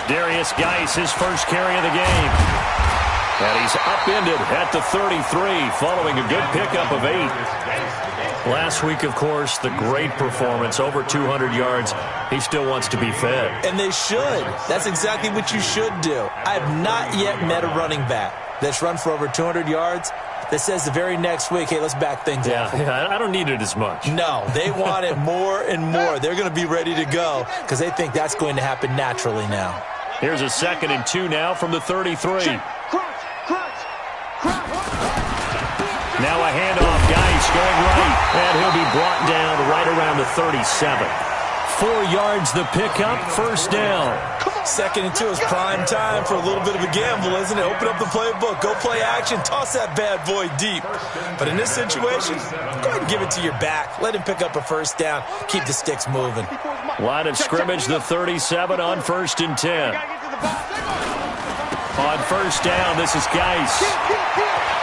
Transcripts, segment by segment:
Darius Geis, his first carry of the game. And he's upended at the 33 following a good pickup of 8. Last week, of course, the great performance, over 200 yards. He still wants to be fed. And they should. That's exactly what you should do. I have not yet met a running back that's run for over 200 yards that says the very next week, hey, let's back things up. Yeah, I don't need it as much. No, they want it more and more. They're going to be ready to go because they think that's going to happen naturally now. Here's a 2nd and 2 now from the 33. Now a handoff. Geis going right, and he'll be brought down right around the 37. 4 yards the pickup, first down. 2nd and 2 is prime time for a little bit of a gamble, isn't it? Open up the playbook, go play action, toss that bad boy deep. But in this situation, go ahead and give it to your back. Let him pick up a first down. Keep the sticks moving. Line of scrimmage, the 37 on 1st and 10. On first down, this is Geis.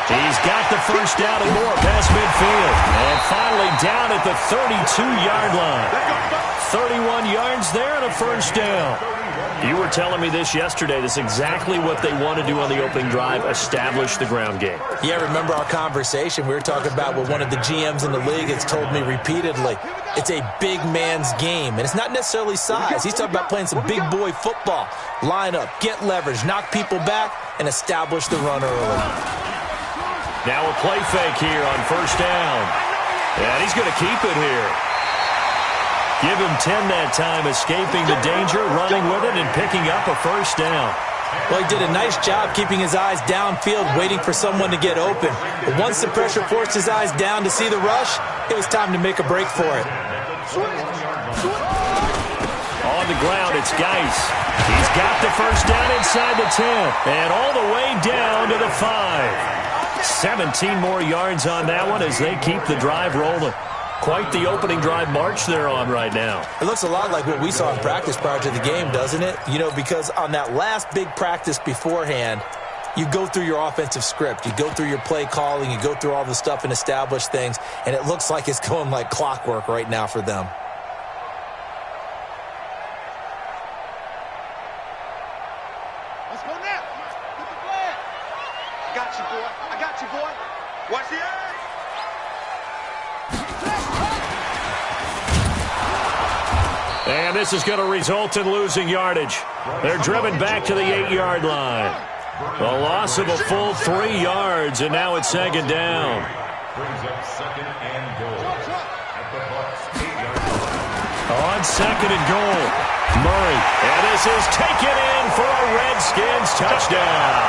He's got the first down and more past midfield. And finally down at the 32-yard line. 31 yards there and a first down. You were telling me this yesterday. This is exactly what they want to do on the opening drive, establish the ground game. Yeah, remember our conversation? We were talking about what one of the GMs in the league has told me repeatedly. It's a big man's game, and it's not necessarily size. He's talking about playing some big boy football. Line up, get leverage, knock people back, and establish the run early. Now a play fake here on first down. And he's going to keep it here. Give him 10 that time, escaping the danger, running with it, and picking up a first down. Well, he did a nice job keeping his eyes downfield, waiting for someone to get open. But once the pressure forced his eyes down to see the rush, it was time to make a break for it. On the ground, it's Geis. He's got the first down inside the 10, and all the way down to the 5. 17 more yards on that one as they keep the drive rolling. Quite the opening drive march they're on right now. It looks a lot like what we saw in practice prior to the game, doesn't it? You know, because on that last big practice beforehand, you go through your offensive script. You go through your play calling. You go through all the stuff and establish things. And it looks like it's going like clockwork right now for them. Let's go now. Get the flag. I got you, boy. I got you, boy. Watch the eye. And this is going to result in losing yardage. They're driven back to the 8-yard line. A loss of a full 3 yards, and now it's 2nd down. Brings up 2nd and goal at the Bucs 8-yard line. On 2nd and goal, Murray. And this is taken in for a Redskins touchdown.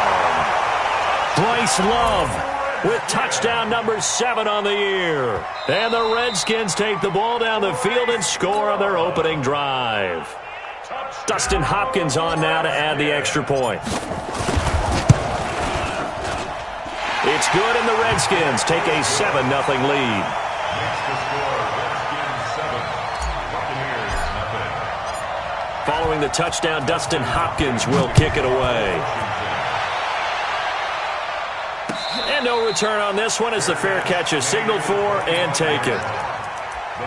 Bryce Love with touchdown number 7 on the year. And the Redskins take the ball down the field and score on their opening drive. Dustin Hopkins on now to add the extra point. It's good, and the Redskins take a 7-0 lead. Makes the score Redskins 7, Buccaneers nothing. Following the touchdown, Dustin Hopkins will kick it away. And no return on this one as the fair catch is signaled for and taken. The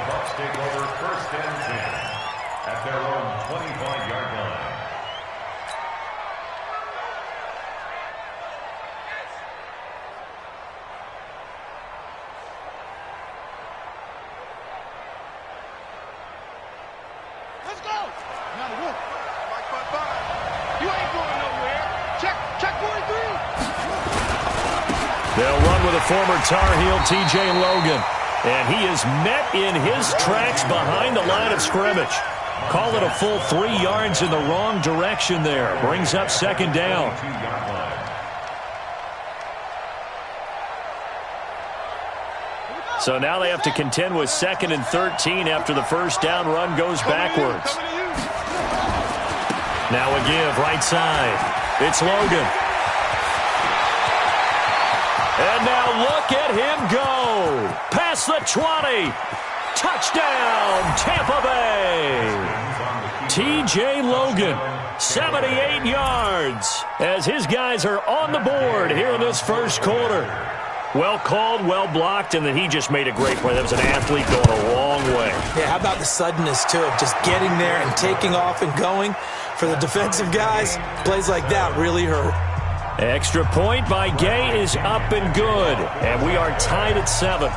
Bucs take over 1st and 10 at their own 25-yard line. Let's go. Now the wolf. Mike 5-5. You ain't going nowhere. Check 43. They'll run with a former Tar Heel, T.J. Logan. And he is met in his tracks behind the line of scrimmage. Call it a full 3 yards in the wrong direction there. Brings up 2nd down. So now they have to contend with 2nd and 13 after the first down run goes backwards. Now a give right side. It's Logan. And now look at him go. Past the 20. Touchdown, Tampa Bay. T.J. Logan, 78 yards, as his guys are on the board here in this first quarter. Well called, well blocked, and then he just made a great play. That was an athlete going a long way. Yeah, how about the suddenness, too, of just getting there and taking off and going? For the defensive guys, plays like that really hurt. Extra point by Gay is up and good, and we are tied at 7.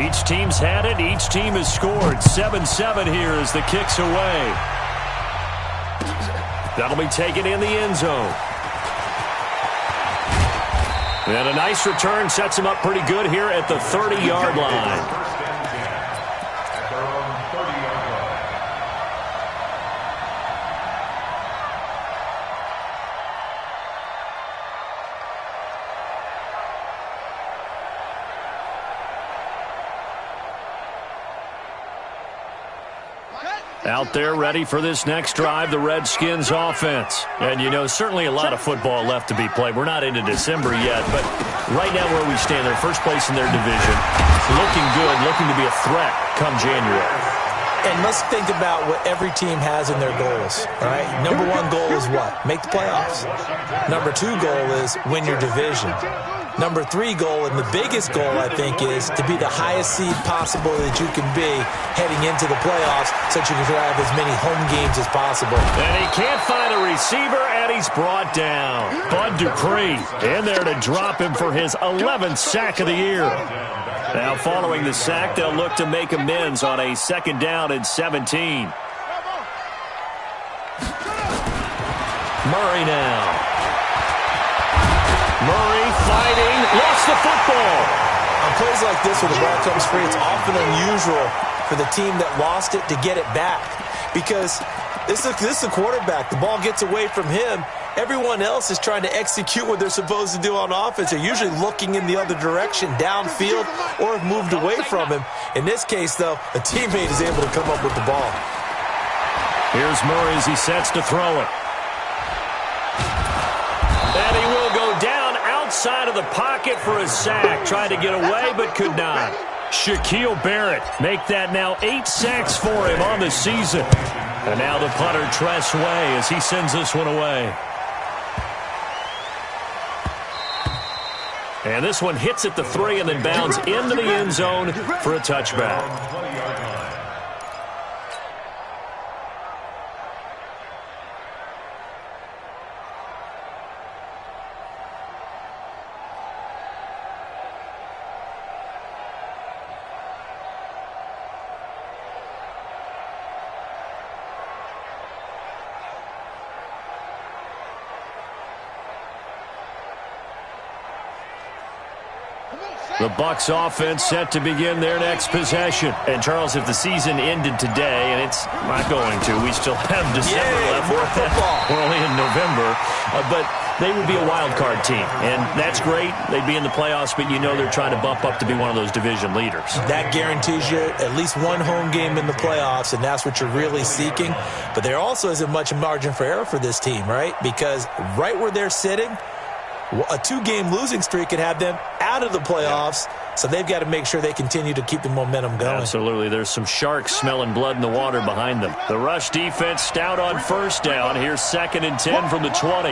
Each team's had it. Each team has scored. 7-7 here as the kick's away. That'll be taken in the end zone. And a nice return sets him up pretty good here at the 30-yard line. Out there ready for this next drive, the Redskins offense. And, you know, certainly a lot of football left to be played. We're not into December yet, but right now where we stand, they're first place in their division. Looking good, looking to be a threat come January. And let's think about what every team has in their goals, all right? Number 1 goal is what? Make the playoffs. Number 2 goal is win your division. Number 3 goal, and the biggest goal, I think, is to be the highest seed possible that you can be heading into the playoffs so that you can have as many home games as possible. And he can't find a receiver, and he's brought down. Bud Dupree in there to drop him for his 11th sack of the year. Now, following the sack, they'll look to make amends on a 2nd down and 17. Murray now. Murray fighting, lost the football. On plays like this where the ball comes free, it's often unusual for the team that lost it to get it back. Because this is the quarterback. The ball gets away from him. Everyone else is trying to execute what they're supposed to do on offense. They're usually looking in the other direction, downfield, or have moved away from him. In this case, though, a teammate is able to come up with the ball. Here's Murray as he sets to throw it. And he will go down outside of the pocket for a sack. Tried to get away, but could not. Shaquille Barrett make that now 8 sacks for him on the season. And now the punter, Tress Way, as he sends this one away. And this one hits at the 3 and then bounds into the end zone for a touchback. The Bucs offense set to begin their next possession. And, Charles, if the season ended today, and it's not going to, we still have December left. More football. We're only in November. But they would be a wild card team. And that's great. They'd be in the playoffs, but you know they're trying to bump up to be one of those division leaders. That guarantees you at least one home game in the playoffs, and that's what you're really seeking. But there also isn't much margin for error for this team, right? Because right where they're sitting, a 2-game losing streak could have them out of the playoffs, so they've got to make sure they continue to keep the momentum going. Absolutely. There's some sharks smelling blood in the water behind them. The rush defense stout on 1st down. Here's 2nd and 10 from the 20.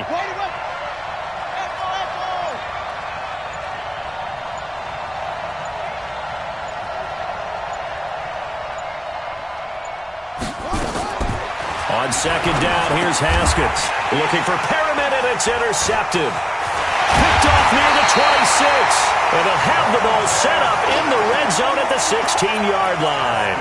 On 2nd down, here's Haskins. Looking for Perriman, and it's intercepted. Picked off near the 26. And they'll have the ball set up in the red zone at the 16-yard line.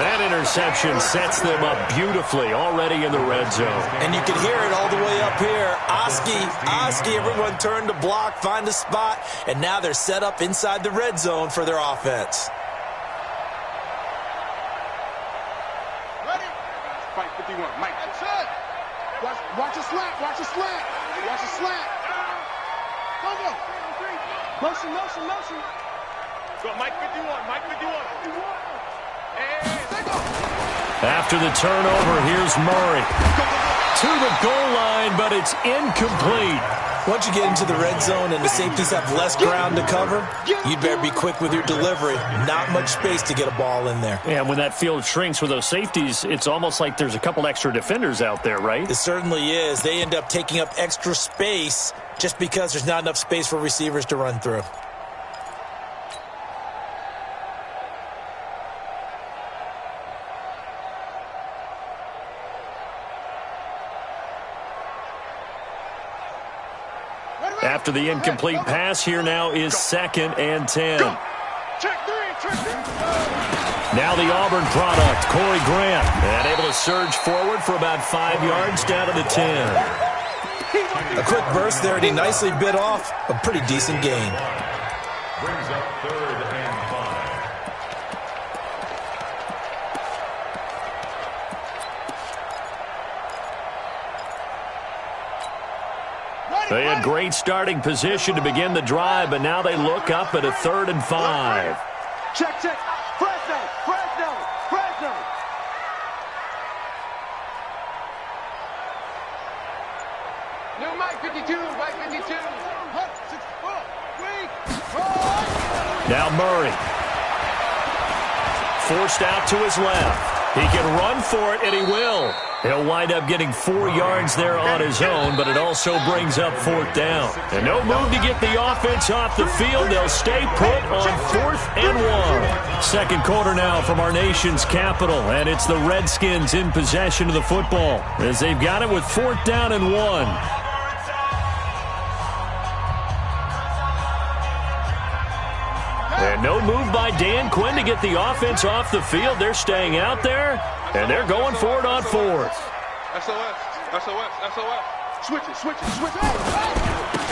That interception sets them up beautifully already in the red zone. And you can hear it all the way up here. Oski, everyone turned to block, find a spot, and now they're set up inside the red zone for their offense. Ready? Fight 51. Mike. That's it. Watch a slant. Watch a slant. Watch a slant. Go. Motion. Go, Mike 51. Mike 51. After the turnover, here's Murray. To the goal line, but it's incomplete. Once you get into the red zone and the safeties have less ground to cover, you'd better be quick with your delivery. Not much space to get a ball in there. And when that field shrinks with those safeties, it's almost like there's a couple extra defenders out there, right? It certainly is. They end up taking up extra space just because there's not enough space for receivers to run through. After the incomplete pass, here now is 2nd and 10. Now the Auburn product, Corey Grant, and able to surge forward for about 5 yards down to the 10. A quick burst there, and he nicely bit off a pretty decent gain. Brings up 3rd and 5. They had great starting position to begin the drive, but now they look up at a 3rd and 5. Check. Fresno. No, Mike 52. Now Murray. Forced out to his left. He can run for it, and he will. He'll wind up getting 4 yards there on his own, but it also brings up 4th down. And no move to get the offense off the field. They'll stay put on 4th and 1. Second quarter now from our nation's capital, and it's the Redskins in possession of the football as they've got it with 4th down and 1. And no move by Dan Quinn to get the offense off the field. They're staying out there, and they're going for it on 4th. SOS. Switch it.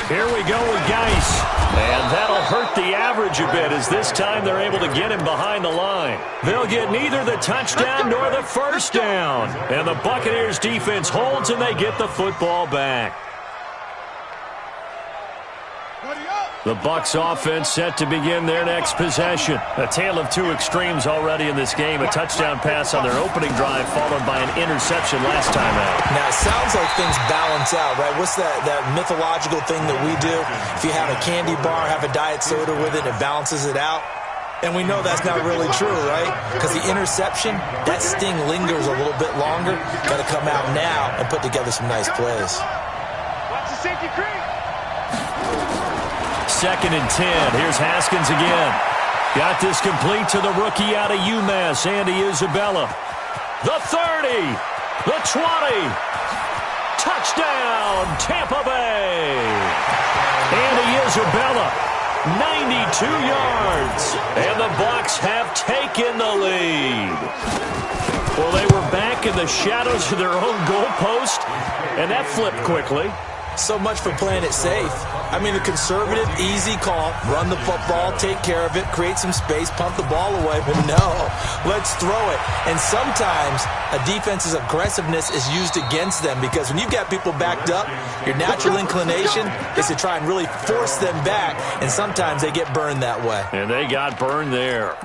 Here we go with Geis. And that'll hurt the average a bit as this time they're able to get him behind the line. They'll get neither the touchdown nor the first down. And the Buccaneers defense holds, and they get the football back. The Bucs offense set to begin their next possession. A tale of two extremes already in this game. A touchdown pass on their opening drive followed by an interception last time out. Now, it sounds like things balance out, right? What's that mythological thing that we do? If you have a candy bar, have a diet soda with it, it balances it out. And we know that's not really true, right? Because the interception, that sting lingers a little bit longer. Got to come out now and put together some nice plays. Watch the safety creep. 2nd and 10. Here's Haskins again. Got this complete to the rookie out of UMass, Andy Isabella. The 30. The 20. Touchdown, Tampa Bay. Andy Isabella, 92 yards. And the Bucs have taken the lead. Well, they were back in the shadows of their own goalpost, and that flipped quickly. So much for playing it safe. I mean, a conservative, easy call, run the football, take care of it, create some space, pump the ball away. But no, let's throw it. And sometimes a defense's aggressiveness is used against them because when you've got people backed up, your natural inclination is to try and really force them back, and sometimes they get burned that way. And they got burned there.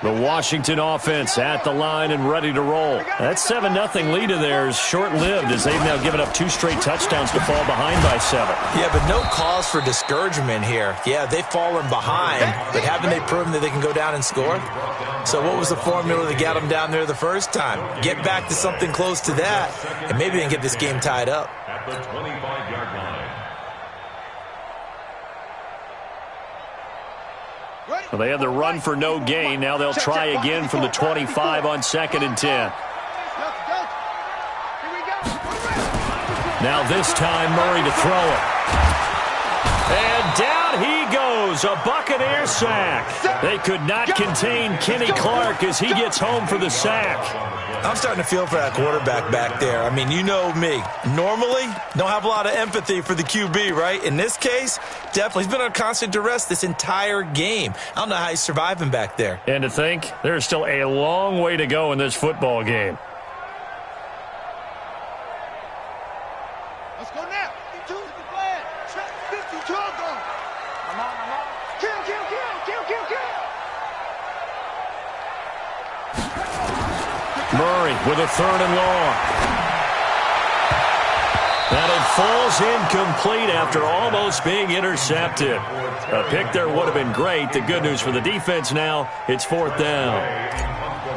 The Washington offense at the line and ready to roll. That 7-0 lead of theirs short-lived as they've now given up 2 straight touchdowns to fall behind by 7. Yeah, but no cause for discouragement here. Yeah, they've fallen behind, but haven't they proven that they can go down and score? So what was the formula that got them down there the first time? Get back to something close to that, and maybe they can get this game tied up. At the 25-yard line. Well, they had the run for no gain. Now they'll try again from the 25 on 2nd and 10. Now this time Murray to throw it. And down he goes. A Buccaneer sack. They could not contain Kenny Clark as he gets home for the sack. I'm starting to feel for that quarterback back there. I mean, you know me. Normally, don't have a lot of empathy for the QB, right? In this case, definitely. He's been on constant duress this entire game. I don't know how he's surviving back there. And to think, there's still a long way to go in this football game. Let's go now. 52 is the plan. 52 go. Come on. Kill. Murray with a 3rd and long. And it falls incomplete after almost being intercepted. A pick there would have been great. The good news for the defense now, it's 4th down.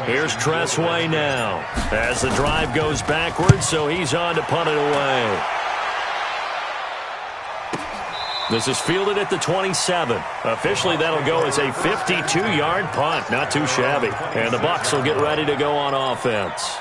Here's Tressway now as the drive goes backwards, so he's on to punt it away. This is fielded at the 27. Officially, that'll go as a 52-yard punt. Not too shabby. And the Bucs will get ready to go on offense.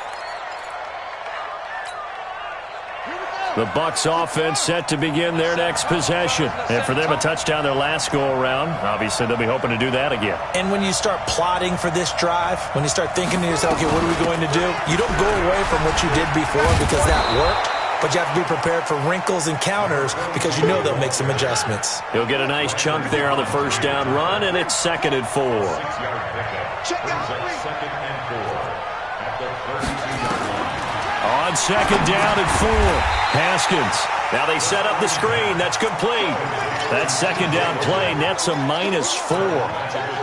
The Bucs offense set to begin their next possession. And for them, a touchdown their last go-around. Obviously, they'll be hoping to do that again. And when you start plotting for this drive, when you start thinking to yourself, okay, what are we going to do? You don't go away from what you did before because that worked. But you have to be prepared for wrinkles and counters because you know they'll make some adjustments. He'll get a nice chunk there on the 1st down run, and it's 2nd and 4. On 2nd down and 4, Haskins. Now they set up the screen. That's complete. That 2nd down play nets a -4.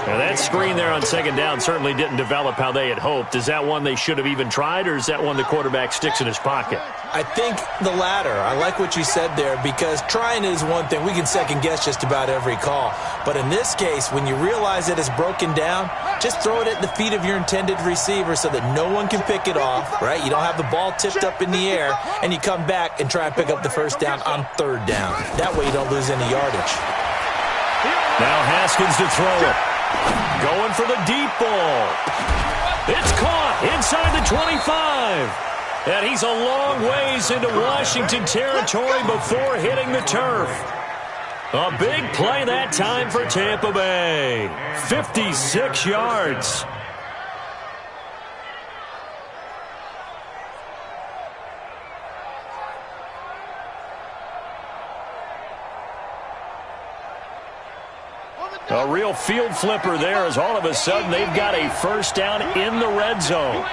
Now that screen there on 2nd down certainly didn't develop how they had hoped. Is that one they should have even tried, or is that one the quarterback sticks in his pocket? I think the latter. I like what you said there because trying is one thing. We can second-guess just about every call. But in this case, when you realize that it's broken down, just throw it at the feet of your intended receiver so that no one can pick it off, right? You don't have the ball tipped up in the air, and you come back and try and pick up the 1st down on 3rd down. That way you don't lose any yardage. Now Haskins to throw it. Going for the deep ball. It's caught inside the 25. And he's a long ways into Washington territory before hitting the turf. A big play that time for Tampa Bay. 56 yards. A real field flipper there as all of a sudden they've got a 1st down in the red zone.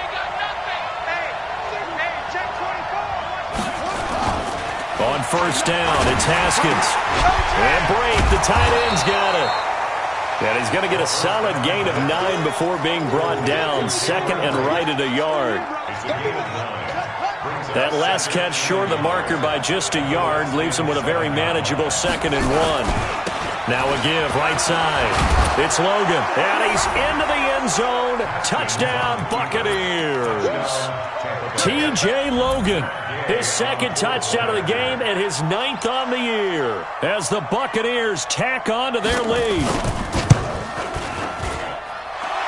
On 1st down, it's Haskins. And Brake, the tight end's got it. And he's going to get a solid gain of 9 before being brought down. 2nd and right at a yard. That last catch short of the marker by just a yard leaves him with a very manageable 2nd and 1. Now a give, right side. It's Logan, and he's into the end zone. Touchdown, Buccaneers. T.J. Logan, his 2nd touchdown of the game and his 9th on the year as the Buccaneers tack on to their lead.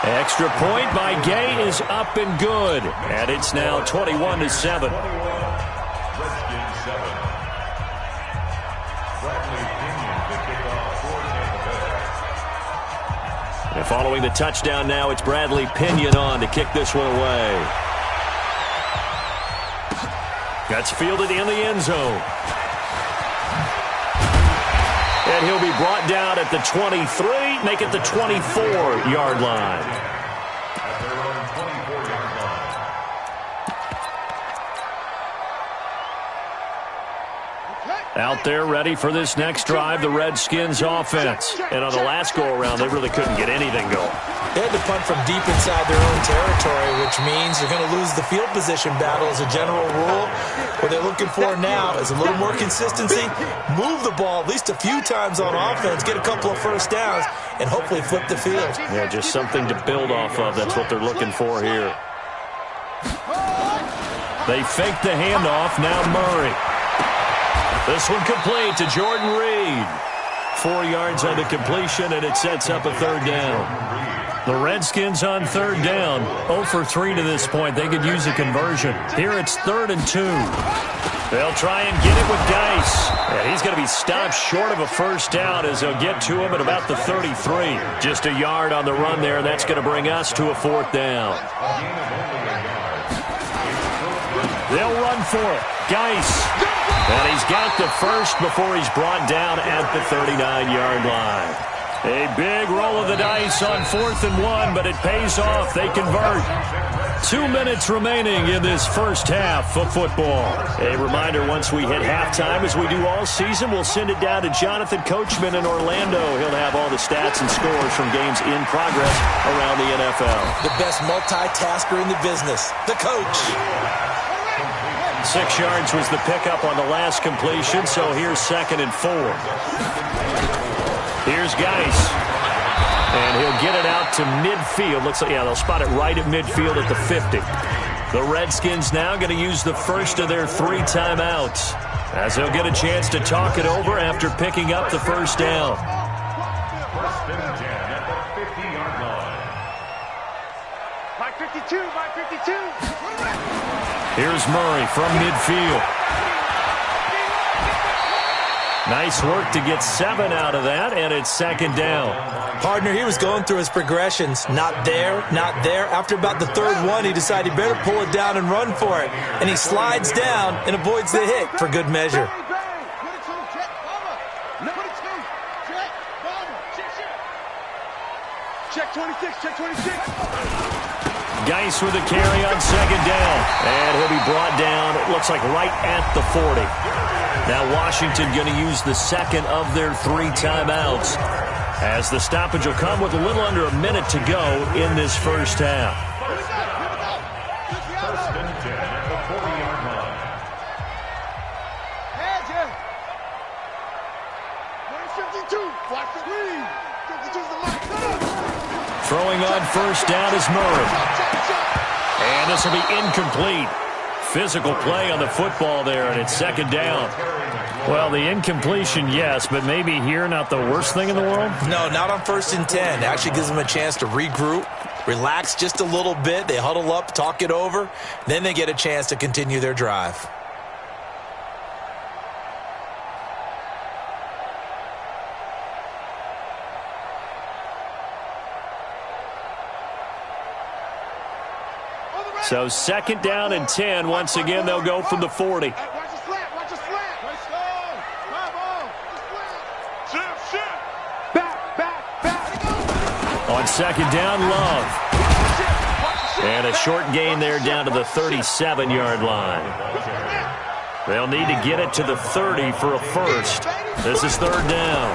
Extra point by Gay is up and good, and it's now 21-7. And following the touchdown now, it's Bradley Pinion on to kick this one away. That's fielded in the end zone. And he'll be brought down at the 23, make it the 24-yard line. Out there ready for this next drive, the Redskins offense. And on the last go-around, they really couldn't get anything going. They had to punt from deep inside their own territory, which means you're going to lose the field position battle as a general rule. What they're looking for now is a little more consistency, move the ball at least a few times on offense, get a couple of 1st downs, and hopefully flip the field. Yeah, just something to build off of. That's what they're looking for here. They fake the handoff. Now Murray. This one complete to Jordan Reed. 4 yards on the completion, and it sets up a 3rd down. The Redskins on 3rd down. 0 for 3 to this point. They could use a conversion. Here it's 3rd and 2. They'll try and get it with Dice. And he's going to be stopped short of a 1st down as they'll get to him at about the 33. Just a yard on the run there. That's going to bring us to a 4th down. They'll run for it. Dice. And he's got the 1st before he's brought down at the 39-yard line. A big roll of the dice on 4th and 1, but it pays off. They convert. 2 minutes remaining in this first half of football. A reminder, once we hit halftime, as we do all season, we'll send it down to Jonathan Coachman in Orlando. He'll have all the stats and scores from games in progress around the NFL. The best multitasker in the business, the coach. 6 yards was the pickup on the last completion, so here's 2nd and 4. Here's Geis. And he'll get it out to midfield. Looks like, yeah, they'll spot it right at midfield at the 50. The Redskins now going to use the first of their 3 timeouts, as they'll get a chance to talk it over after picking up the first down. First and 10 at the 50-yard line. My 52, my 52. Here's Murray from midfield. Nice work to get 7 out of that, and it's 2nd down. Partner, he was going through his progressions. Not there, not there. After about the 3rd one, he decided he better pull it down and run for it. And he slides down and avoids the hit for good measure. Check 26, check 26. Geis with a carry on 2nd down. And he'll be brought down, it looks like right at the 40. Now Washington going to use the 2nd of their 3 timeouts, as the stoppage will come with a little under a minute to go in this first half. First and 10 at the 40-yard line. Head, 52. Watch the green. 52's the mark. Throwing on first down is Murray. And this will be incomplete. Physical play on the football there, and it's 2nd down. Well, the incompletion, yes, but maybe here not the worst thing in the world? No, not on 1st and 10. It actually gives them a chance to regroup, relax just a little bit. They huddle up, talk it over. Then they get a chance to continue their drive. So 2nd down and 10. Once again, they'll go from the 40. Watch the slant, watch the slant. Let's go. Back. On 2nd down, Love. And a short gain there down to the 37-yard line. They'll need to get it to the 30 for a first. This is 3rd down.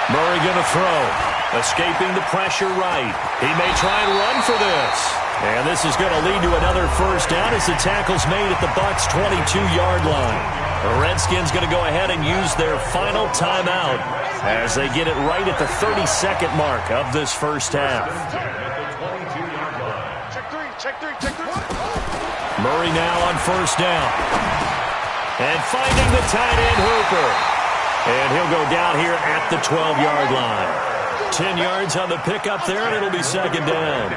Murray going to throw. Escaping the pressure right. He may try and run for this. And this is going to lead to another first down as the tackle's made at the Bucs' 22-yard line. The Redskins going to go ahead and use their final timeout as they get it right at the 32nd mark of this first half. Check three. Murray now on first down. And finding the tight end Hooper. And he'll go down here at the 12-yard line. 10 yards on the pickup there, and it'll be 2nd down.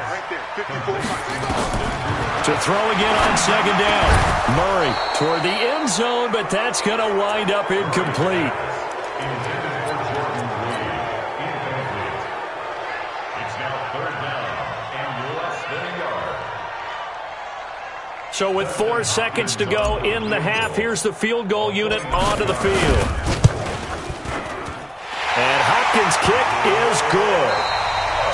To throw again on 2nd down. Murray toward the end zone, but that's going to wind up incomplete. It's now 3rd down and less than a yard. So with 4 seconds to go in the half, here's the field goal unit onto the field. And Hopkins' kick is good.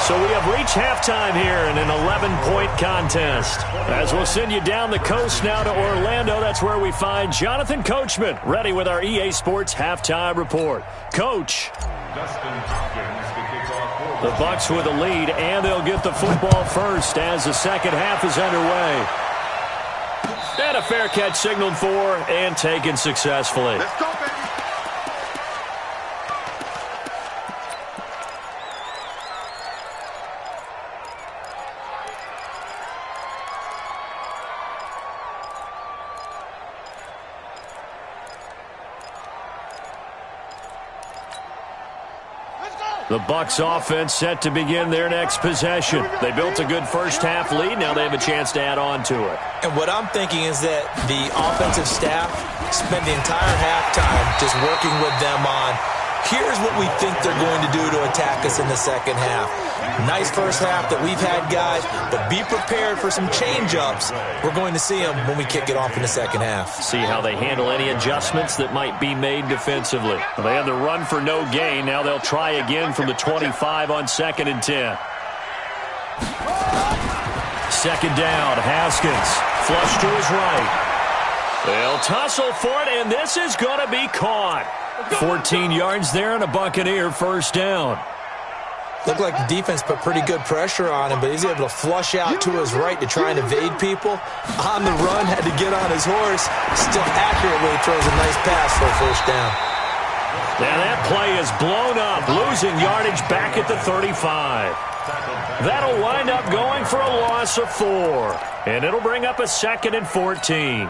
So we have reached halftime here in an 11-point contest. As we'll send you down the coast now to Orlando, that's where we find Jonathan Coachman, ready with our EA Sports halftime report. Coach. Dustin Hopkins to kick off for The Bucs with a lead, and they'll get the football first as the second half is underway. And a fair catch signaled for and taken successfully. Let's go, baby. The Bucs offense set to begin their next possession. They built a good first half lead. Now they have a chance to add on to it. And what I'm thinking is that the offensive staff spend the entire halftime just working with them on, here's what we think they're going to do to attack us in the second half. Nice first half that we've had, guys, but be prepared for some change-ups. We're going to see them when we kick it off in the second half. See how they handle any adjustments that might be made defensively. They had the run for no gain. Now they'll try again from the 25 on 2nd and 10. second down. Haskins flush to his right. They'll tussle for it, and this is going to be caught. 14 yards there and a Buccaneer first down. Looked like the defense put pretty good pressure on him, but he's able to flush out to his right to try and evade people. On the run, had to get on his horse. Still accurately throws a nice pass for a first down. Now that play is blown up, losing yardage back at the 35. That'll wind up going for a loss of 4, and it'll bring up a 2nd and 14.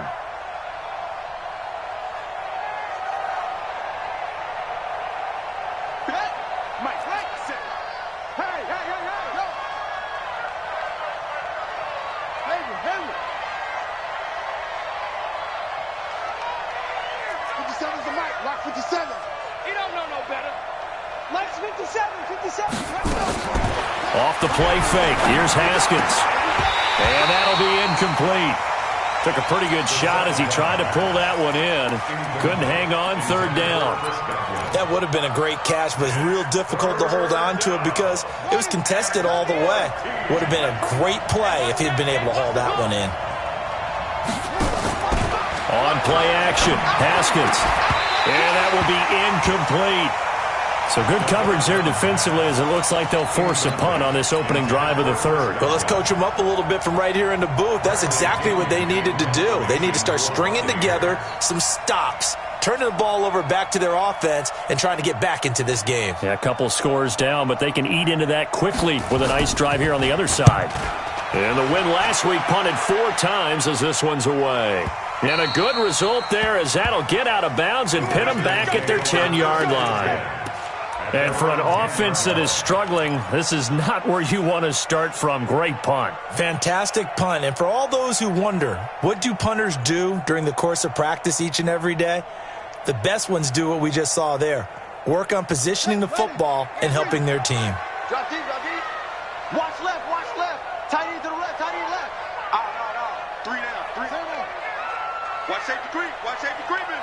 Off the play fake. Here's Haskins. And that'll be incomplete. Took a pretty good shot as he tried to pull that one in. Couldn't hang on, third down. That would have been a great catch, but real difficult to hold on to it because it was contested all the way. Would have been a great play if he'd been able to haul that one in. On play action, Haskins. And that will be incomplete. So good coverage there defensively as it looks like they'll force a punt on this opening drive of the third. Well, let's coach them up a little bit from right here in the booth. That's exactly what they needed to do. They need to start stringing together some stops, turning the ball over back to their offense, and trying to get back into this game. Yeah, a couple scores down, but they can eat into that quickly with a nice drive here on the other side. And the win last week punted 4 times as this one's away. And a good result there as that'll get out of bounds and pin them back at their 10-yard line. And for an offense that is struggling, this is not where you want to start from. Great punt. Fantastic punt. And for all those who wonder, what do punters do during the course of practice each and every day? The best ones do what we just saw there. Work on positioning the football and helping their team. Drop deep, drop deep. Watch left, watch left. Tight end to the left, tight end left. No. 3 down. Watch safety creep, watch safety creeping.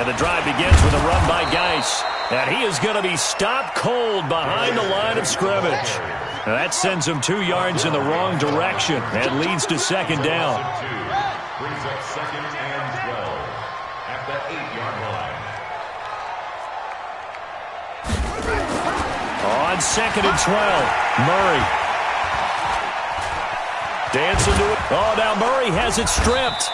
And the drive begins with a run by Geis. And he is going to be stopped cold behind the line of scrimmage. That sends him 2 yards in the wrong direction and leads to second down. Brings up 2nd and 12 at the 8-yard line. On 2nd and 12, Murray. Dancing to it. Oh, now Murray has it stripped.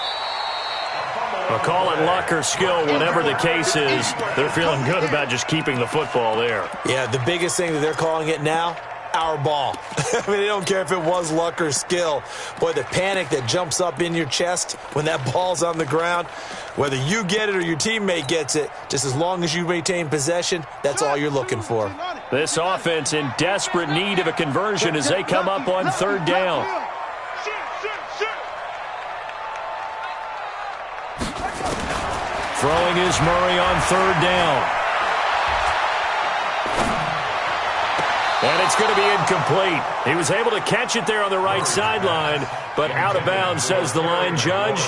Well, call it luck or skill, whatever the case is. They're feeling good about just keeping the football there. Yeah, the biggest thing that they're calling it now, our ball. I mean, they don't care if it was luck or skill. Boy, the panic that jumps up in your chest when that ball's on the ground, whether you get it or your teammate gets it, just as long as you maintain possession, that's all you're looking for. This offense in desperate need of a conversion as they come up on third down. Throwing is Murray on third down. And it's going to be incomplete. He was able to catch it there on the right sideline, but out of bounds, says the line judge.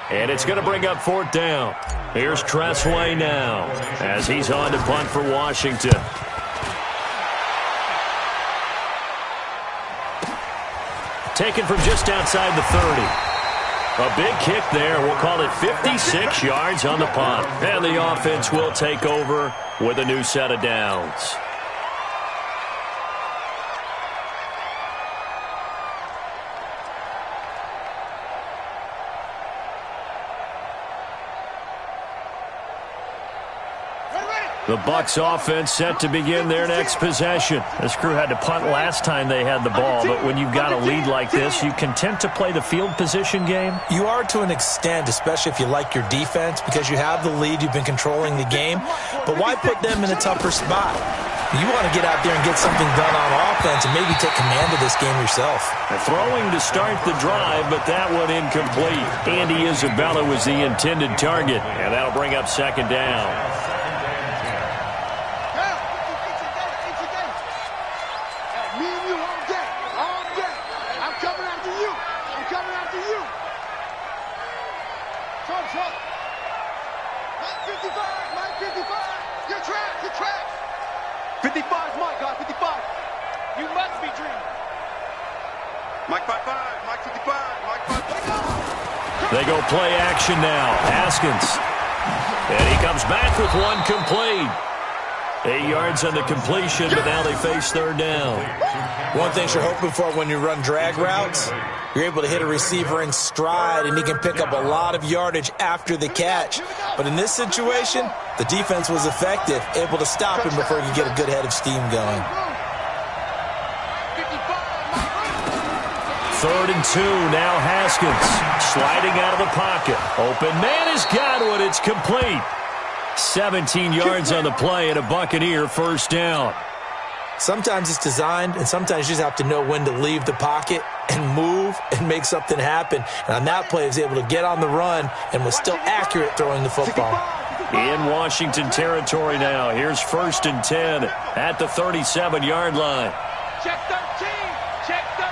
And it's going to bring up 4th down. Here's Tressway now as he's on to punt for Washington. Taken from just outside the 30. A big kick there. We'll call it 56 yards on the punt. And the offense will take over with a new set of downs. The Bucs offense set to begin their next possession. This crew had to punt last time they had the ball, but when you've got a lead like this, you content to play the field position game? You are to an extent, especially if you like your defense, because you have the lead, you've been controlling the game. But why put them in a tougher spot? You want to get out there and get something done on offense and maybe take command of this game yourself. Throwing to start the drive, but that one incomplete. Andy Isabella was the intended target, and that'll bring up second down. Mike 55, Mike 55, Mike 55. They go play action now. Haskins. And he comes back with one complete. 8 yards on the completion, but now they face third down. One thing you're hoping for when you run drag routes, you're able to hit a receiver in stride, and he can pick up a lot of yardage after the catch. But in this situation, the defense was effective, able to stop him before he could get a good head of steam going. 3rd and 2, now Haskins sliding out of the pocket. Open man has got one. It's complete. 17 yards on the play and a Buccaneer first down. Sometimes it's designed, and sometimes you just have to know when to leave the pocket and move and make something happen. And on that play, he was able to get on the run and was still accurate throwing the football. In Washington territory now. Here's 1st and 10 at the 37-yard line. Check 13, check 13.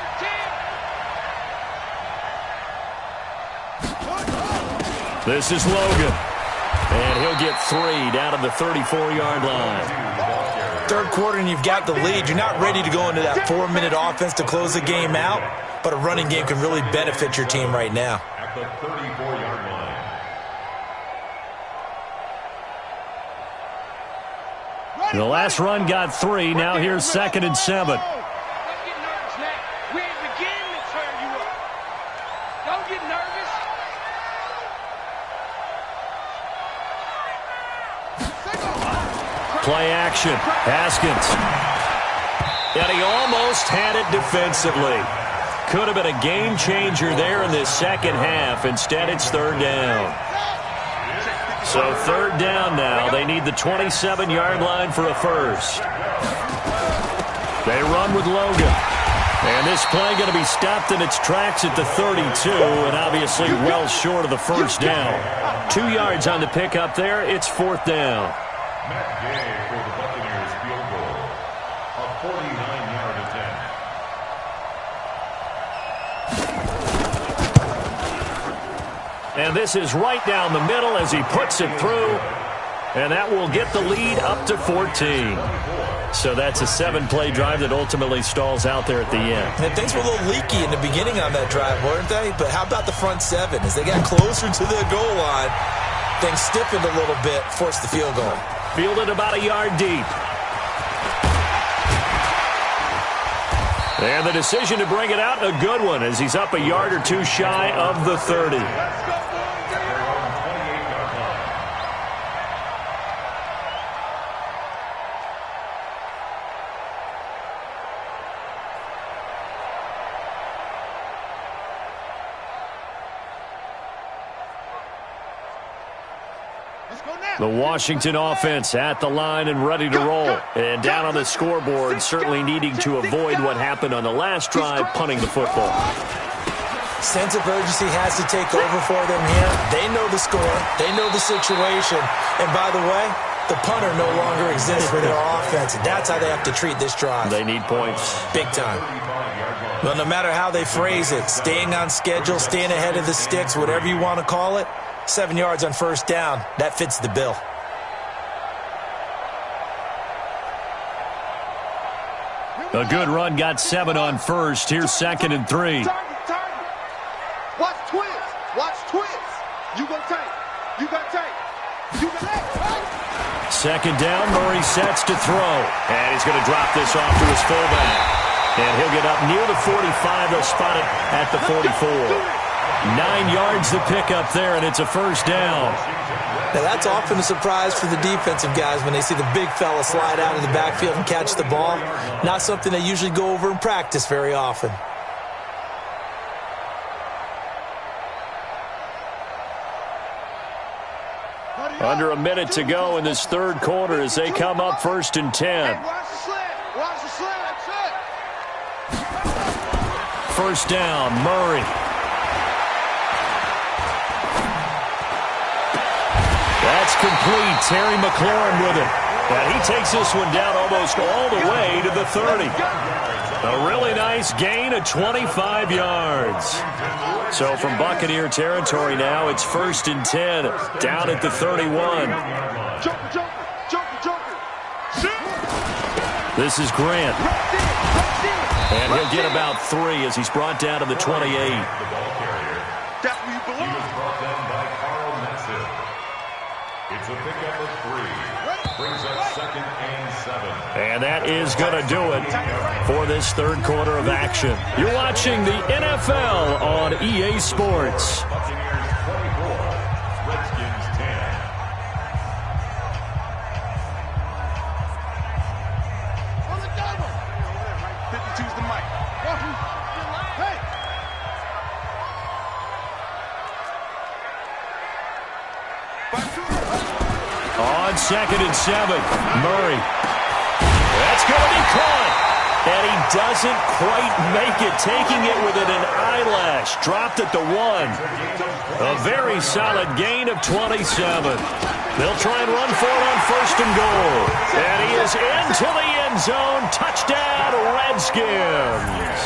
This is Logan. And he'll get 3 down to the 34-yard line. Third quarter and you've got the lead. You're not ready to go into that 4-minute offense to close the game out, but a running game can really benefit your team right now. At the 34-yard line. The last run got 3. Now here's 2nd and 7. Don't get nervous now. We ain't beginning to turn you up. Don't get nervous. Play action. Haskins. And he almost had it defensively. Could have been a game changer there in this second half. Instead, it's 3rd down. So 3rd down now. They need the 27-yard line for a first. They run with Logan. And this play going to be stopped in its tracks at the 32, and obviously well short of the first down. 2 yards on the pickup there. It's 4th down. Matt Gay for the Buccaneers field goal. A 49-yard attempt. And this is right down the middle as he puts it through. And that will get the lead up to 14. So that's a 7-play drive that ultimately stalls out there at the end. And things were a little leaky in the beginning on that drive, weren't they? But how about the front 7? As they got closer to the goal line, things stiffened a little bit, forced the field goal. Fielded about a yard deep. And the decision to bring it out, a good one, as he's up a yard or 2 shy of the 30. The Washington offense at the line and ready to roll. And down on the scoreboard, certainly needing to avoid what happened on the last drive, punting the football. Sense of urgency has to take over for them here. They know the score. They know the situation. And by the way, the punter no longer exists for their offense. That's how they have to treat this drive. They need points. Big time. Well, no matter how they phrase it, staying on schedule, staying ahead of the sticks, whatever you want to call it, 7 yards on first down, that fits the bill. A good run got 7 on first. Here's 2nd and 3. Watch twins. Watch twins. You gonna take. You gonna take. You gonna take. 2nd down, Murray sets to throw. And he's going to drop this off to his fullback. And he'll get up near the 45. They'll spot it at the 44. 9 yards to pick up there, and it's a first down. Now, that's often a surprise for the defensive guys when they see the big fella slide out of the backfield and catch the ball. Not something they usually go over in practice very often. Under a minute to go in this third quarter as they come up 1st and 10. Watch the slant. Watch the slant. First down, Murray. That's complete. Terry McLaurin with it. And he takes this one down almost all the way to the 30. A really nice gain of 25 yards. So from Buccaneer territory now, it's 1st and 10, down at the 31. This is Grant. And And he'll get about 3 as he's brought down to the 28. The ball carrier. That's where you He belong. was brought down by Carl Metzel. It's a pickup of 3. Brings up 2nd and 7. And that is going to do it for this third quarter of action. You're watching the NFL on EA Sports. Buccaneers 24, Redskins 10. On the double. 52's the mic. Hey. On 2nd and 7, Murray. That's going to be caught. And he doesn't quite make it, taking it within an eyelash. Dropped at the 1. A very solid gain of 27. They'll try and run for it on 1st and goal. And he is into the end zone. Touchdown, Redskins.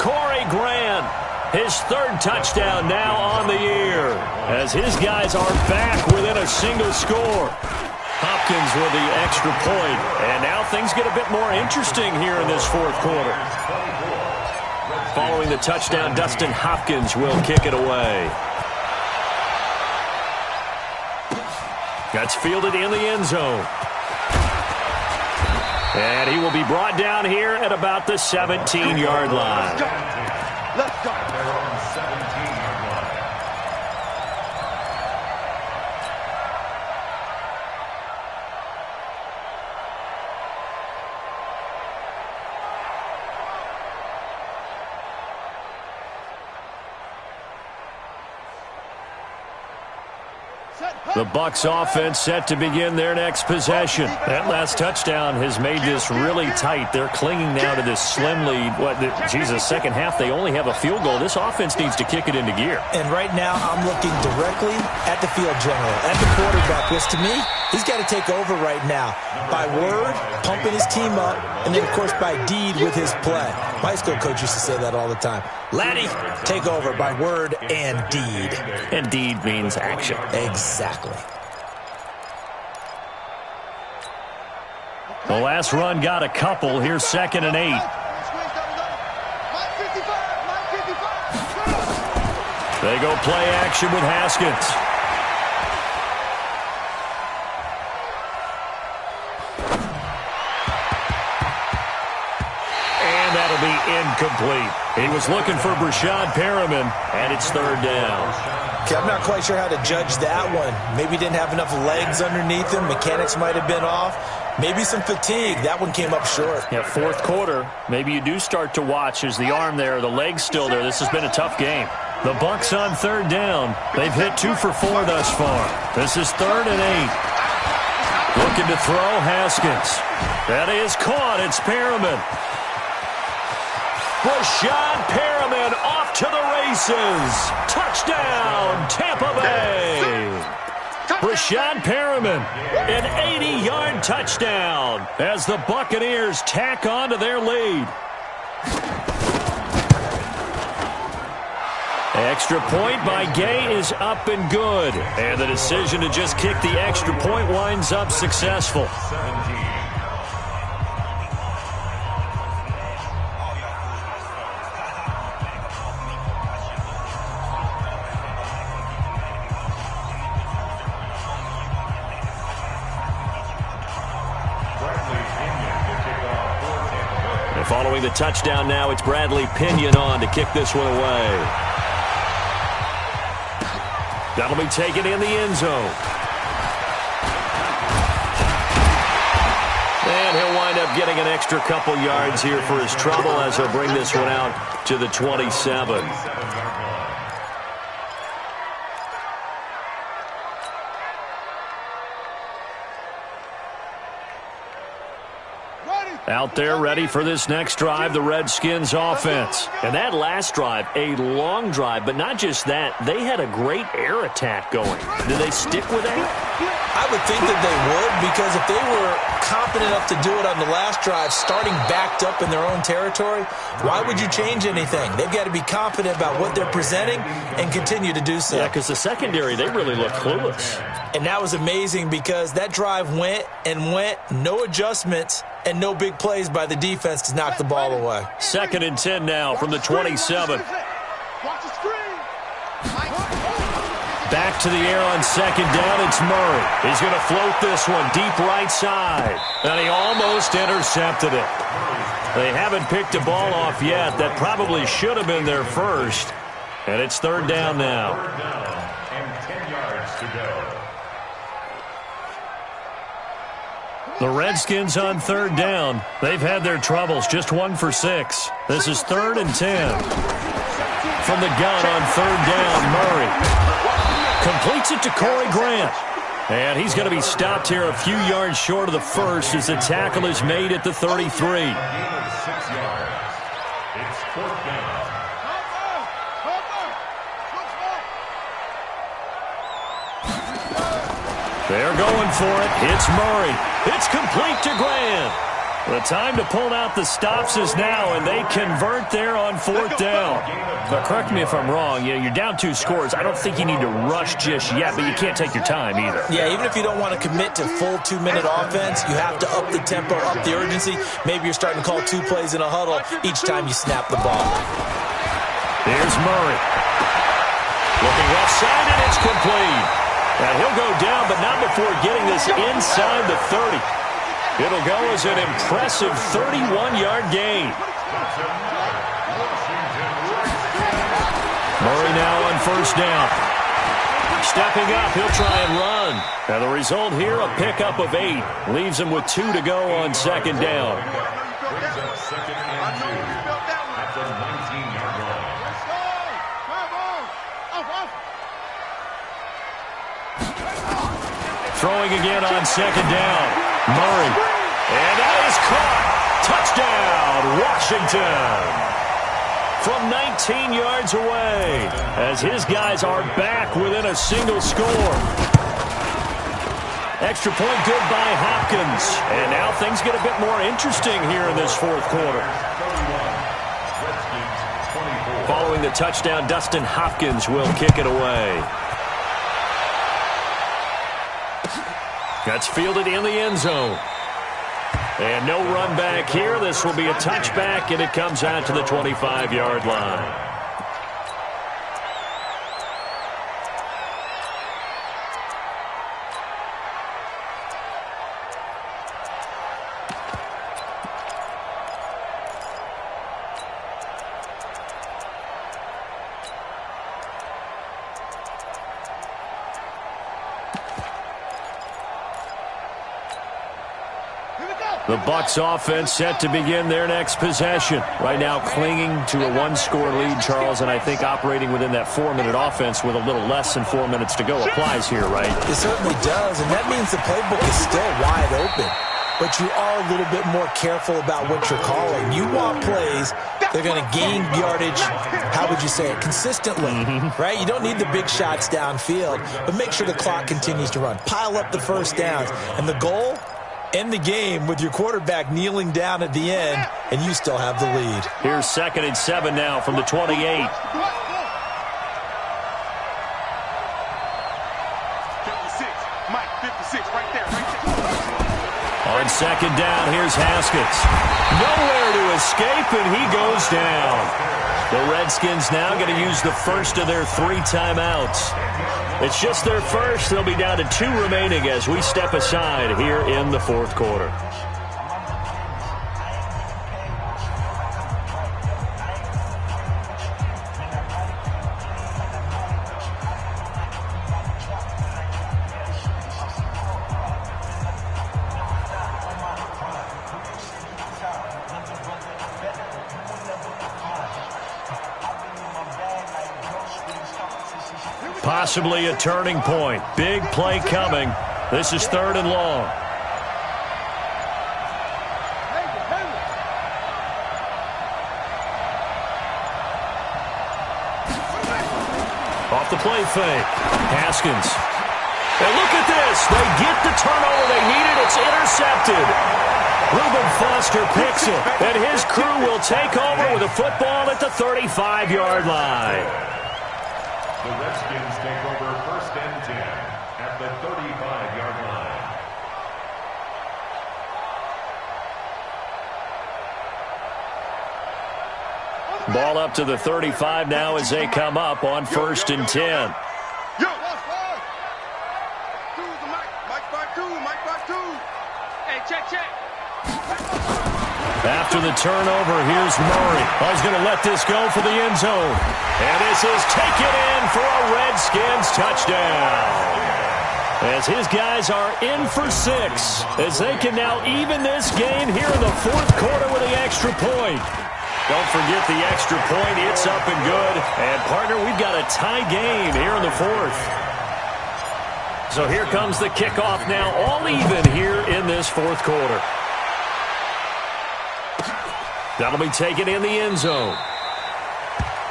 Corey Grant, his 3rd touchdown now on the year, as his guys are back within a single score. Hopkins with the extra point, and now things get a bit more interesting here in this 4th quarter. Following the touchdown, Dustin Hopkins will kick it away. That's fielded in the end zone. And he will be brought down here at about the 17-yard line. Let's go. Their own 17-yard line. The Bucs offense set to begin their next possession. That last touchdown has made this really tight. They're clinging now to this slim lead. Second half, they only have a field goal. This offense needs to kick it into gear. And right now, I'm looking directly at the field general, at the quarterback, which to me, he's got to take over right now. By word, pumping his team up, and then, of course, by deed with his play. My high school coach used to say that all the time. Laddie, take over by word and deed. And deed means action. Exactly. The last run got a couple. Here's 2nd and 8. They go play action with Haskins. And that'll be incomplete. He was looking for Brashad Perriman, and it's 3rd down. Okay, I'm not quite sure how to judge that one. Maybe didn't have enough legs underneath him. Mechanics might have been off. Maybe some fatigue. That one came up short. Yeah, 4th quarter. Maybe you do start to watch as the arm there, the leg's still there. This has been a tough game. The Bucs on 3rd down. They've hit 2 for 4 thus far. This is 3rd and 8. Looking to throw, Haskins. That is caught. It's Perriman. Brashad Perriman off to the races. Touchdown, Tampa Bay. Brashad Perriman, an 80-yard touchdown as the Buccaneers tack on to their lead. Extra point by Gay is up and good. And the decision to just kick the extra point winds up successful. 17. Following the touchdown now, it's Bradley Pinion on to kick this one away. That'll be taken in the end zone. And he'll wind up getting an extra couple yards here for his trouble as he'll bring this one out to the 27. Out there ready for this next drive, the Redskins offense. And that last drive, a long drive, but not just that. They had a great air attack going. Do they stick with that? I would think that they would, because if they were confident enough to do it on the last drive, starting backed up in their own territory, why would you change anything? They've got to be confident about what they're presenting and continue to do so. Yeah, because the secondary, they really look clueless. And that was amazing because that drive went and went, no adjustments, and no big plays by the defense to knock the ball away. 2nd and 10 now from the 27. Back to the air on 2nd down, it's Murray. He's going to float this one deep right side. And he almost intercepted it. They haven't picked a ball off yet. That probably should have been their first. And it's 3rd down now. 3rd down and 10 yards to go. The Redskins on 3rd down. They've had their troubles, just 1 for 6. This is 3rd and 10. From the gun on 3rd down, Murray completes it to Corey Grant. And he's going to be stopped here a few yards short of the first as the tackle is made at the 33. Gain of 6 yards. It's 4th down. They're going for it. It's Murray. It's complete to Grant. The time to pull out the stops is now, and they convert there on 4th down. But correct me if I'm wrong. You're down 2 scores. I don't think you need to rush just yet, but you can't take your time either. Yeah, even if you don't want to commit to full 2-minute offense, you have to up the tempo, up the urgency. Maybe you're starting to call 2 plays in a huddle each time you snap the ball. Here's Murray. Looking left side, and it's complete. Now he'll go down, but not before getting this inside the 30. It'll go as an impressive 31-yard gain. Murray now on 1st down. Stepping up, he'll try and run. Now the result here, a pickup of 8. Leaves him with 2 to go on 2nd down. Brings up 2nd and 2 at the 19-yard line. Throwing again on 2nd down. Murray. And that is caught. Touchdown, Washington. From 19 yards away, as his guys are back within a single score. Extra point good by Hopkins. And now things get a bit more interesting here in this 4th quarter. Following the touchdown, Dustin Hopkins will kick it away. That's fielded in the end zone. And no run back here. This will be a touchback, and it comes out to the 25-yard line. The Bucs offense set to begin their next possession. Right now clinging to a 1-score lead, Charles, and I think operating within that 4-minute offense with a little less than 4 minutes to go applies here, right? It certainly does, and that means the playbook is still wide open. But you are a little bit more careful about what you're calling. You want plays, they're going to gain yardage, how would you say it, consistently, right? You don't need the big shots downfield, but make sure the clock continues to run. Pile up the first downs, and the goal? End the game with your quarterback kneeling down at the end, and you still have the lead. Here's 2nd and 7 now from the 28. Mike, 56, right there. On 2nd down, here's Haskins. Nowhere to escape, and he goes down. The Redskins now going to use the first of their 3 timeouts. It's just their first. They'll be down to 2 remaining as we step aside here in the 4th quarter. Possibly a turning point. Big play coming. This is 3rd and long. Off the play fake. Haskins. And look at this. They get the turnover they needed. It's intercepted. Reuben Foster picks it. And his crew will take over with a football at the 35-yard line. The Redskins take over 1st and 10 at the 35-yard line. Ball up to the 35 now as they come up on 1st and 10. After the turnover, here's Murray. He's going to let this go for the end zone. And this is taken in for a Redskins touchdown. As his guys are in for 6, as they can now even this game here in the 4th quarter with the extra point. Don't forget the extra point. It's up and good. And, partner, we've got a tie game here in the 4th. So here comes the kickoff now, all even here in this 4th quarter. That'll be taken in the end zone.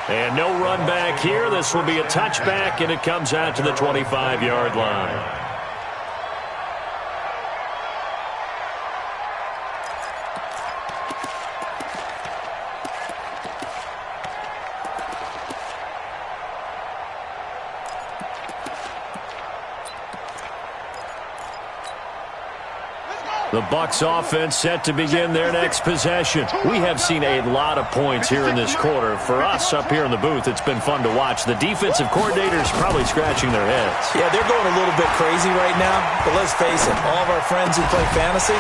And no run back here. This will be a touchback, and it comes out to the 25-yard line. The Bucs offense set to begin their next possession. We have seen a lot of points here in this quarter. For us up here in the booth, it's been fun to watch. The defensive coordinators probably scratching their heads. Yeah, they're going a little bit crazy right now. But let's face it, all of our friends who play fantasy,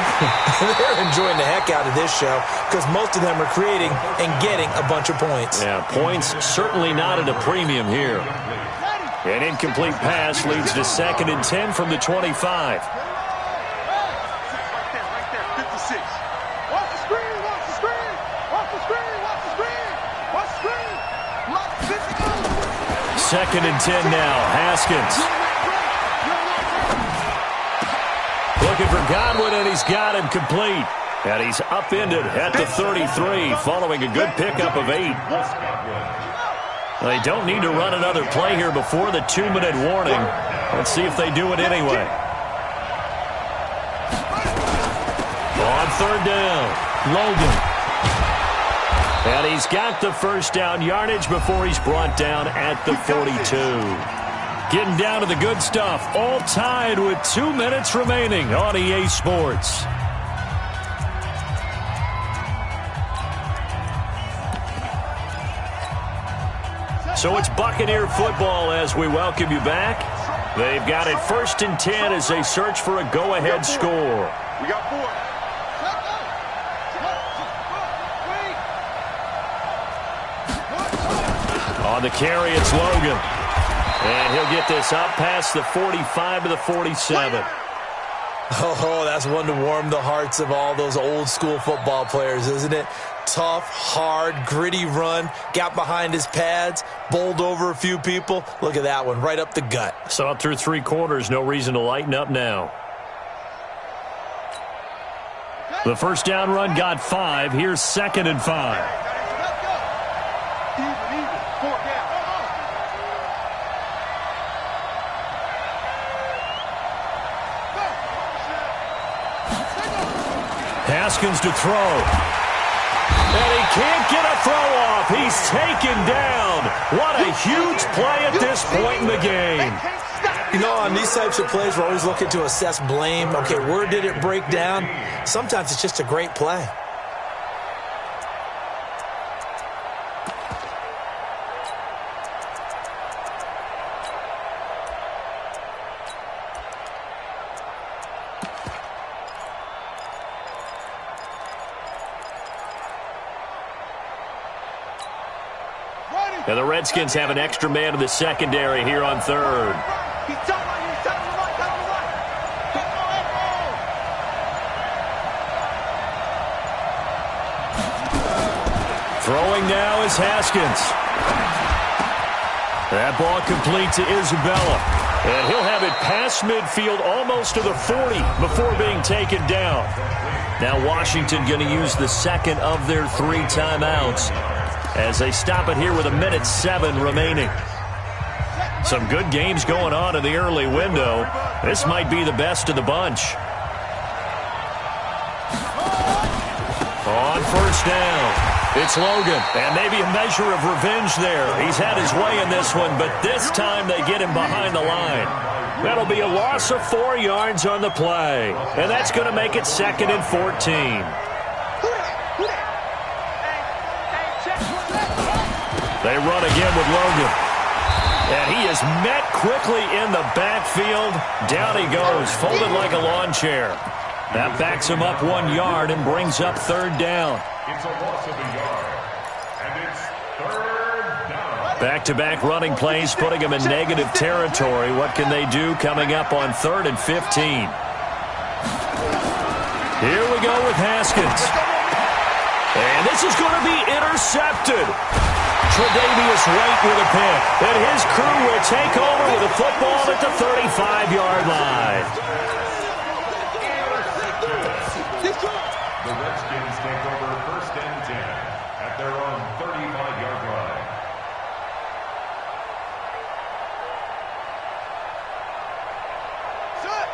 they're enjoying the heck out of this show because most of them are creating and getting a bunch of points. Yeah, points certainly not at a premium here. An incomplete pass leads to 2nd and 10 from the 25. Second and 10 now. Haskins. Looking for Godwin, and he's got him complete. And he's upended at the 33 following a good pickup of 8. They don't need to run another play here before the 2-minute warning. Let's see if they do it anyway. On 3rd down, Logan. And he's got the first down yardage before he's brought down at the 42. Getting down to the good stuff. All tied with 2 minutes remaining on EA Sports. So it's Buccaneer football as we welcome you back. They've got it 1st and 10 as they search for a go-ahead score. We got 4. On the carry, it's Logan. And he'll get this up past the 45 to the 47. Oh, that's one to warm the hearts of all those old-school football players, isn't it? Tough, hard, gritty run. Got behind his pads, bowled over a few people. Look at that one, right up the gut. So up through 3 quarters, no reason to lighten up now. The first down run got 5. Here's 2nd and 5. Haskins to throw. And he can't get a throw off. He's taken down. What a huge play at this point in the game. You know, on these types of plays, we're always looking to assess blame. Okay, where did it break down? Sometimes it's just a great play. And the Redskins have an extra man in the secondary here on 3rd. Throwing now is Haskins. That ball complete to Isabella. And he'll have it past midfield almost to the 40 before being taken down. Now Washington going to use the second of their 3 timeouts as they stop it here with 1:07 remaining. Some good games going on in the early window. This might be the best of the bunch. On 1st down, it's Logan. And maybe a measure of revenge there. He's had his way in this one, but this time they get him behind the line. That'll be a loss of 4 yards on the play. And that's going to make it 2nd and 14. They run again with Logan. And he is met quickly in the backfield. Down he goes, folded like a lawn chair. That backs him up 1 yard and brings up third down. It's a loss of a yard. And it's third down. Back-to-back running plays, putting him in negative territory. What can they do coming up on 3rd and 15? Here we go with Haskins. And this is going to be intercepted. Tre'Davious White with a pick. And his crew will take over with a football at the 35-yard line. The Redskins take over 1st and 10 at their own 35-yard line.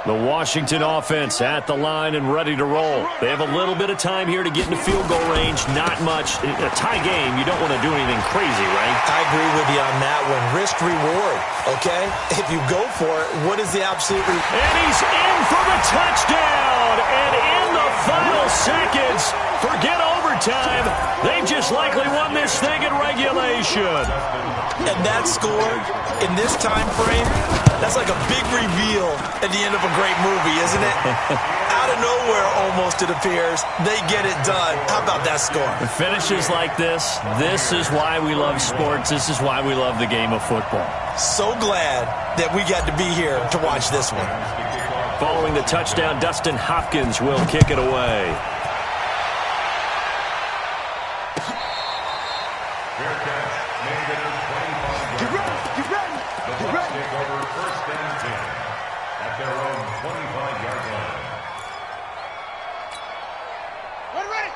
The Washington offense at the line and ready to roll. They have a little bit of time here to get into field goal range. Not much. In a tie game, you don't want to do anything crazy, right? I agree with you on that one. Risk reward, okay? If you go for it, what is the absolute reward? And he's in for the touchdown. And in the final seconds, forget overtime. They've just likely won this thing in regulation. And that score in this time frame, that's like a big reveal at the end of a great movie, isn't it? Out of nowhere, almost, it appears, they get it done. How about that score? Finishes like this is why we love sports. This is why we love the game of football. So glad that we got to be here to watch this one. Following the touchdown, Dustin Hopkins will kick it away.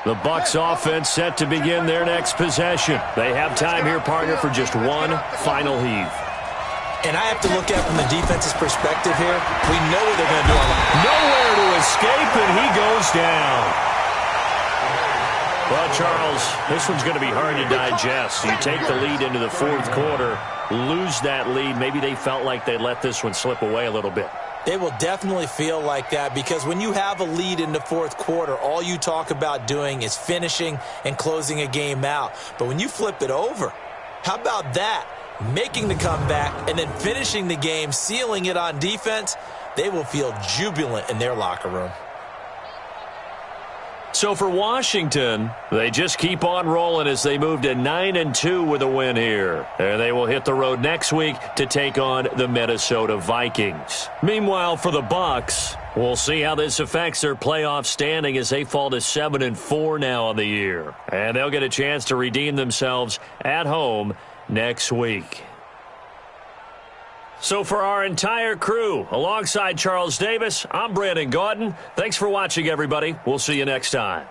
The Bucs offense set to begin their next possession. They have time here, partner, for just one final heave. And I have to look at it from the defense's perspective here. We know what they're going to do on that. Nowhere to escape, and he goes down. Well, Charles, this one's going to be hard to digest. You take the lead into the 4th quarter, lose that lead. Maybe they felt like they let this one slip away a little bit. They will definitely feel like that because when you have a lead in the 4th quarter, all you talk about doing is finishing and closing a game out. But when you flip it over, how about that? Making the comeback and then finishing the game, sealing it on defense, they will feel jubilant in their locker room. So for Washington, they just keep on rolling as they move to 9-2 with a win here. And they will hit the road next week to take on the Minnesota Vikings. Meanwhile, for the Bucs, we'll see how this affects their playoff standing as they fall to 7-4 now on the year. And they'll get a chance to redeem themselves at home next week. So for our entire crew, alongside Charles Davis, I'm Brandon Gaudin. Thanks for watching, everybody. We'll see you next time.